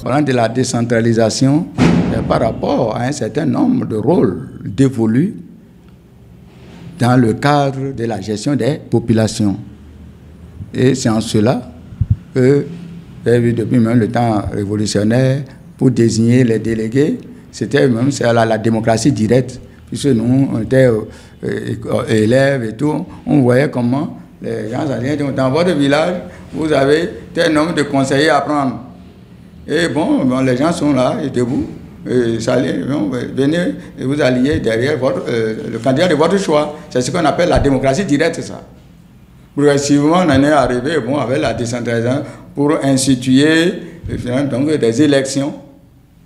Parlant de la décentralisation, par rapport à un certain nombre de rôles dévolus dans le cadre de la gestion des populations. Et c'est en cela que, depuis même le temps révolutionnaire, pour désigner les délégués, c'était même la démocratie directe. Puisque nous, on était élèves et tout, on voyait comment les gens allaient dire, dans votre village, vous avez tel nombre de conseillers à prendre. Et bon, les gens sont là, et debout, et venez, et vous alliez derrière le candidat de votre choix. C'est ce qu'on appelle la démocratie directe, c'est ça. Progressivement, on en est arrivé avec la décentralisation pour instituer donc, des élections,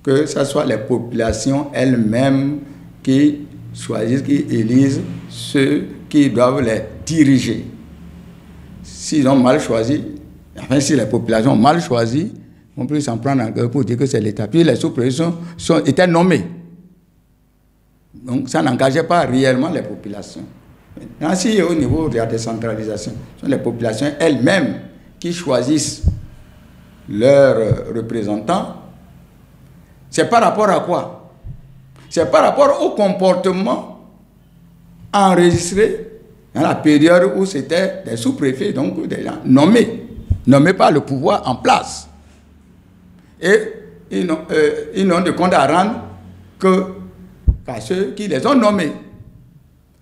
que ce soit les populations elles-mêmes qui choisissent, qui élisent ceux qui doivent les diriger. S'ils ont mal choisi, enfin si les populations ont mal choisi, on peut s'en prendre en cœur pour dire que c'est l'État. Puis les sous-préfets étaient nommés. Donc ça n'engageait pas réellement les populations. Maintenant, si au niveau de la décentralisation, ce sont les populations elles-mêmes qui choisissent leurs représentants, c'est par rapport à quoi? C'est par rapport au comportement enregistré dans la période où c'était des sous-préfets, donc des gens nommés par le pouvoir en place. Et ils n'ont de compte à rendre qu'à ceux qui les ont nommés.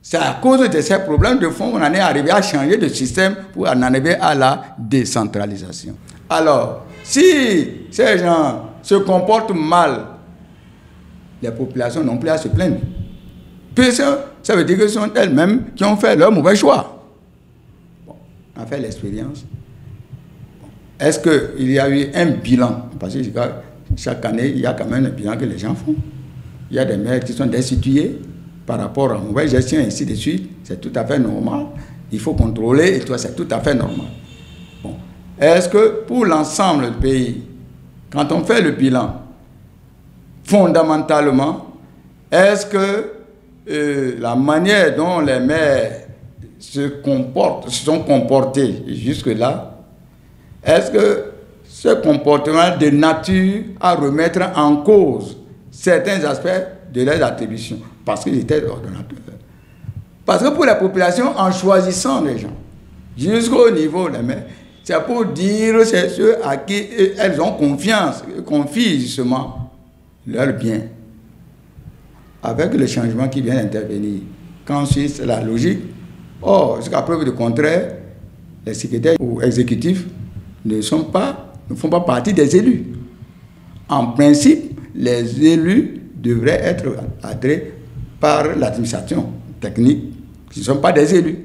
C'est à cause de ces problèmes de fond qu'on en est arrivé à changer de système pour en arriver à la décentralisation. Alors, si ces gens se comportent mal, les populations n'ont plus à se plaindre. Puisque ça veut dire que ce sont elles-mêmes qui ont fait leur mauvais choix. Bon, on a fait l'expérience. Est-ce qu'il y a eu un bilan? Parce que chaque année, il y a quand même un bilan que les gens font. Il y a des maires qui sont destitués par rapport à la mauvaise gestion et ainsi de suite. C'est tout à fait normal. Il faut contrôler et tout, c'est tout à fait normal. Bon. Est-ce que pour l'ensemble du pays, quand on fait le bilan, fondamentalement, est-ce que la manière dont les maires se sont comportés jusque-là, est-ce que ce comportement est de nature à remettre en cause certains aspects de leurs attributions? Parce qu'ils étaient ordonnateurs. Parce que pour la population, en choisissant les gens, jusqu'au niveau des maires, c'est pour dire c'est ceux à qui elles ont confiance, confient justement leur bien. Avec le changement qui vient d'intervenir, quand c'est la logique, jusqu'à preuve du contraire, les secrétaires ou exécutifs ne font pas partie des élus. En principe, les élus devraient être adressés par l'administration technique, qui ne sont pas des élus.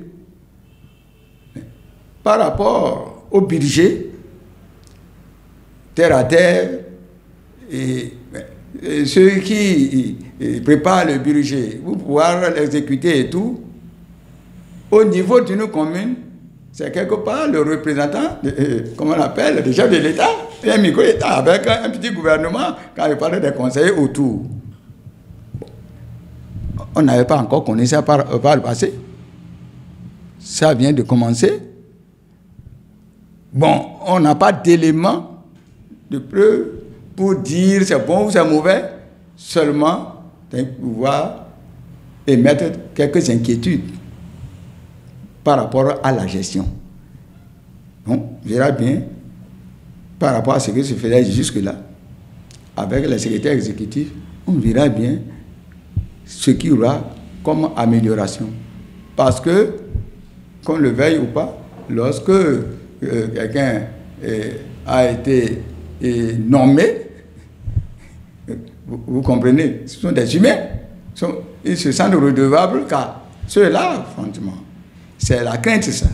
Par rapport au budget, terre à terre, et ceux qui préparent le budget, pour pouvoir l'exécuter et tout, au niveau d'une commune, c'est quelque part le représentant, comment on appelle, le chef de l'État, et un micro-État avec un petit gouvernement quand il parle des conseillers autour. On n'avait pas encore connu ça par le passé. Ça vient de commencer. Bon, on n'a pas d'éléments de preuve pour dire c'est bon ou c'est mauvais, seulement pouvoir émettre quelques inquiétudes par rapport à la gestion. Donc, on verra bien, par rapport à ce qui se faisait jusque-là, avec les secrétaires exécutifs, on verra bien ce qu'il y aura comme amélioration. Parce que, qu'on le veuille ou pas, lorsque quelqu'un a été nommé, vous comprenez, ce sont des humains, ils se sentent redevables car ceux-là, franchement, c'est la crainte, ça.